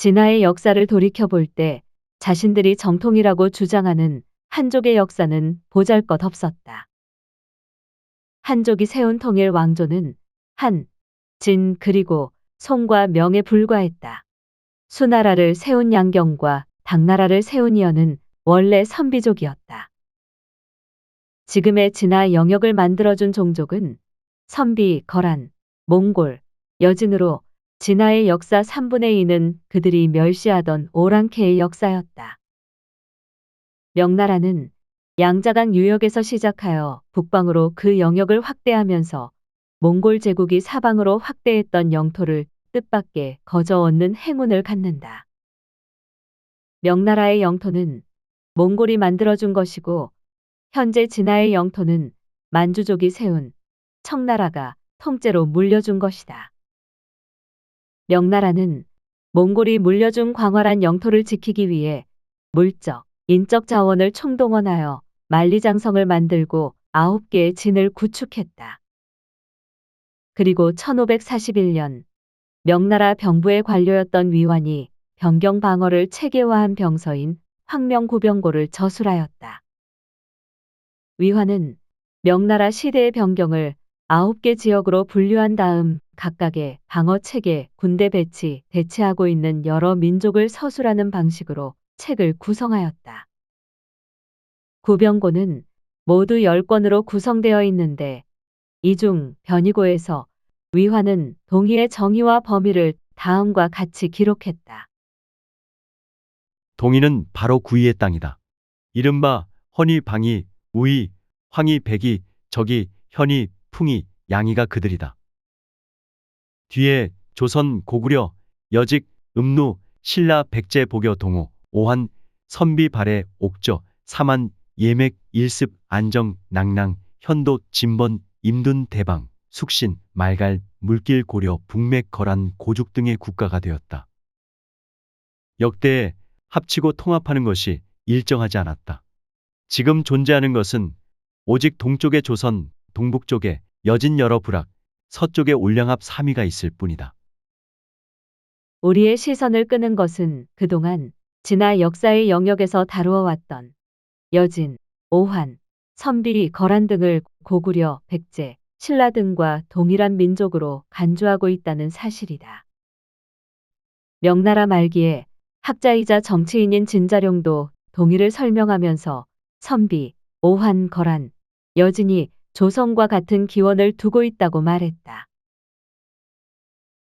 진화의 역사를 돌이켜볼 때 자신들이 정통이라고 주장하는 한족의 역사는 보잘것없었다. 한족이 세운 통일 왕조는 한, 진 그리고 송과 명에 불과했다. 수나라를 세운 양경과 당나라를 세운 이어는 원래 선비족이었다. 지금의 진화 영역을 만들어준 종족은 선비, 거란, 몽골, 여진으로 진화의 역사 3분의 2는 그들이 멸시하던 오랑캐의 역사였다. 명나라는 양자강 유역에서 시작하여 북방으로 그 영역을 확대하면서 몽골 제국이 사방으로 확대했던 영토를 뜻밖의 거저 얻는 행운을 갖는다. 명나라의 영토는 몽골이 만들어준 것이고 현재 진화의 영토는 만주족이 세운 청나라가 통째로 물려준 것이다. 명나라는 몽골이 물려준 광활한 영토를 지키기 위해 물적, 인적 자원을 총동원하여 만리장성을 만들고 9개의 진을 구축했다. 그리고 1541년 명나라 병부의 관료였던 위환이 변경 방어를 체계화한 병서인 황명구병고를 저술하였다. 위환은 명나라 시대의 변경을 9개 지역으로 분류한 다음 각각의 방어 체계, 군대 배치, 대체하고 있는 여러 민족을 서술하는 방식으로 책을 구성하였다. 구병고는 모두 10권으로 구성되어 있는데 이 중 변이고에서 위환은 동의의 정의와 범위를 다음과 같이 기록했다. 동이는 바로 구이의 땅이다. 이른바 허니, 방이, 우이, 황이, 백이, 적이, 현이, 풍이, 양이가 그들이다. 뒤에 조선, 고구려, 여직, 음누, 신라, 백제, 복여, 동호, 오한, 선비, 발해, 옥저, 사만, 예맥, 일습, 안정, 낭랑, 현도, 진번, 임둔, 대방, 숙신, 말갈, 물길, 고려, 북맥, 거란, 고죽 등의 국가가 되었다. 역대에 합치고 통합하는 것이 일정하지 않았다. 지금 존재하는 것은 오직 동쪽의 조선, 동북쪽에 여진 여러 부락, 서쪽에 올량합 3위가 있을 뿐이다. 우리의 시선을 끄는 것은 그동안 진화 역사의 영역에서 다루어 왔던 여진, 오한, 선비, 거란 등을 고구려, 백제, 신라 등과 동일한 민족으로 간주하고 있다는 사실이다. 명나라 말기에 학자이자 정치인인 진자룡도 동일을 설명하면서 선비, 오한, 거란, 여진이 조선과 같은 기원을 두고 있다고 말했다.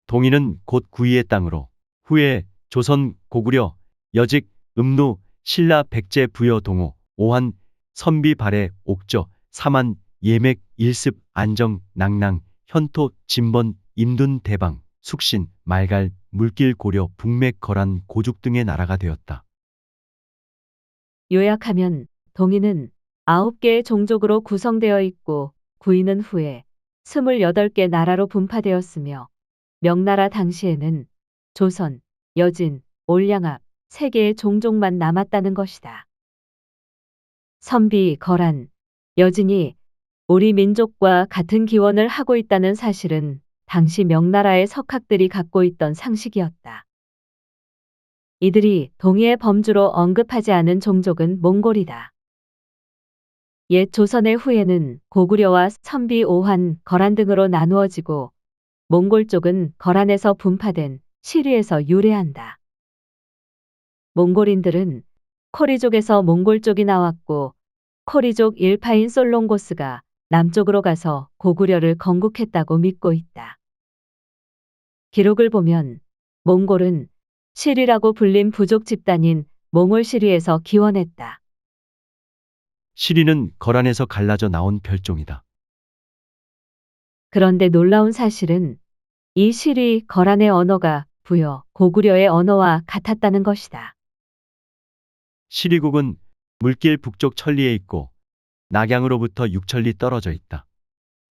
동이는 곧 구이의 땅으로 후에 조선, 고구려, 여직, 음누, 신라, 백제, 부여, 동호, 오한, 선비, 발해, 옥저, 사만, 예맥, 일습, 안정, 낭랑, 현토, 진번, 임둔, 대방, 숙신, 말갈, 물길, 고려, 북맥, 거란, 고죽 등의 나라가 되었다. 요약하면 동이는 9개의 종족으로 구성되어 있고 구이는 후에 28개 나라로 분파되었으며 명나라 당시에는 조선, 여진, 올량합 3개의 종족만 남았다는 것이다. 선비, 거란, 여진이 우리 민족과 같은 기원을 하고 있다는 사실은 당시 명나라의 석학들이 갖고 있던 상식이었다. 이들이 동의의 범주로 언급하지 않은 종족은 몽골이다. 옛 조선의 후예는 고구려와 선비, 오한, 거란 등으로 나누어지고 몽골 쪽은 거란에서 분파된 시리에서 유래한다. 몽골인들은 코리족에서 몽골 쪽이 나왔고 코리족 일파인 솔롱고스가 남쪽으로 가서 고구려를 건국했다고 믿고 있다. 기록을 보면 몽골은 시리라고 불린 부족 집단인 몽골 시리에서 기원했다. 시리는 거란에서 갈라져 나온 별종이다. 그런데 놀라운 사실은 이 시리 거란의 언어가 부여 고구려의 언어와 같았다는 것이다. 시리국은 물길 북쪽 천리에 있고 낙양으로부터 6천리 떨어져 있다.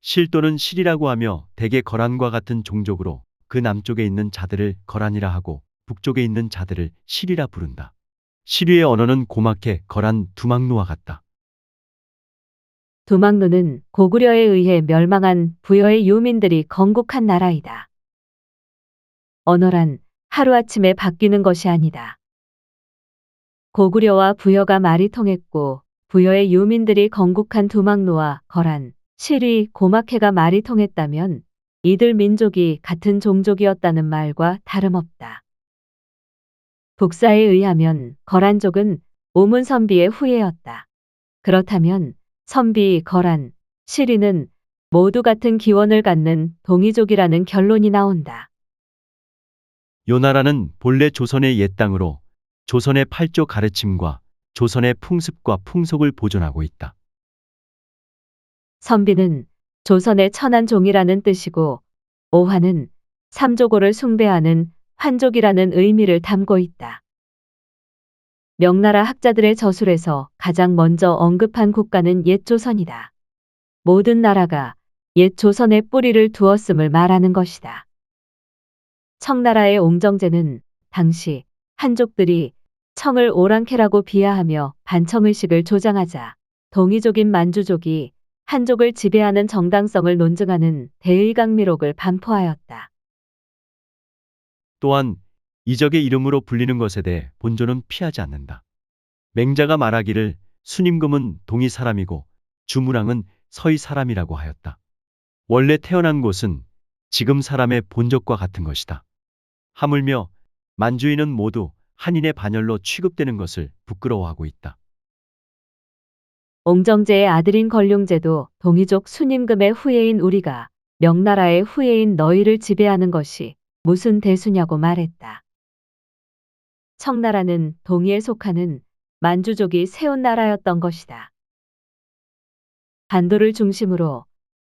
실 또는 실이라고 하며 대개 거란과 같은 종족으로 그 남쪽에 있는 자들을 거란이라 하고 북쪽에 있는 자들을 실이라 부른다. 시리의 언어는 고막해 거란 두막루와 같다. 두막루는 고구려에 의해 멸망한 부여의 유민들이 건국한 나라이다. 언어란 하루아침에 바뀌는 것이 아니다. 고구려와 부여가 말이 통했고 부여의 유민들이 건국한 두막노와 거란, 실위, 고막해가 말이 통했다면 이들 민족이 같은 종족이었다는 말과 다름없다. 북사에 의하면 거란족은 오문선비의 후예였다. 그렇다면 선비, 거란, 실위는 모두 같은 기원을 갖는 동이족이라는 결론이 나온다. 요나라는 본래 조선의 옛 땅으로 조선의 팔조 가르침과 조선의 풍습과 풍속을 보존하고 있다. 선비는 조선의 천한 종이라는 뜻이고 오화는 삼조고를 숭배하는 환족이라는 의미를 담고 있다. 명나라 학자들의 저술에서 가장 먼저 언급한 국가는 옛 조선이다. 모든 나라가 옛 조선의 뿌리를 두었음을 말하는 것이다. 청나라의 옹정제는 당시 한족들이 청을 오랑캐라고 비하하며 반청의식을 조장하자 동이족인 만주족이 한족을 지배하는 정당성을 논증하는 대의강미록을 반포하였다. 또한 이적의 이름으로 불리는 것에 대해 본조는 피하지 않는다. 맹자가 말하기를 순임금은 동이 사람이고 주문왕은 서희 사람이라고 하였다. 원래 태어난 곳은 지금 사람의 본적과 같은 것이다. 하물며 만주인은 모두 한인의 반열로 취급되는 것을 부끄러워하고 있다. 옹정제의 아들인 걸룡제도 동이족 순임금의 후예인 우리가 명나라의 후예인 너희를 지배하는 것이 무슨 대수냐고 말했다. 청나라는 동이에 속하는 만주족이 세운 나라였던 것이다. 반도를 중심으로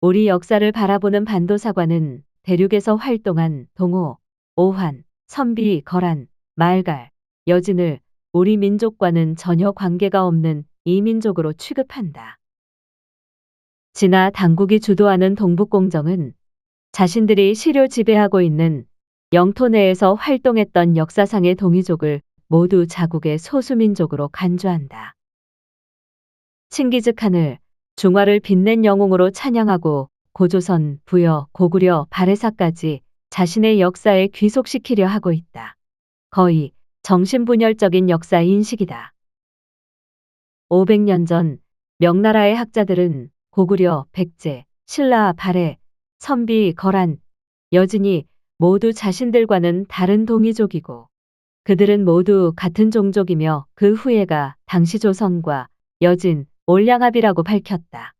우리 역사를 바라보는 반도사관은 대륙에서 활동한 동호, 오환, 선비, 거란, 말갈, 여진을 우리 민족과는 전혀 관계가 없는 이민족으로 취급한다. 진화 당국이 주도하는 동북공정은 자신들이 시료 지배하고 있는 영토 내에서 활동했던 역사상의 동이족을 모두 자국의 소수민족으로 간주한다. 칭기즈칸을 중화를 빛낸 영웅으로 찬양하고 고조선, 부여, 고구려, 바레사까지 자신의 역사에 귀속시키려 하고 있다. 거의 정신분열적인 역사 인식이다. 500년 전 명나라의 학자들은 고구려, 백제, 신라, 발해, 선비, 거란, 여진이 모두 자신들과는 다른 동이족이고 그들은 모두 같은 종족이며 그 후예가 당시 조선과 여진, 올량합이라고 밝혔다.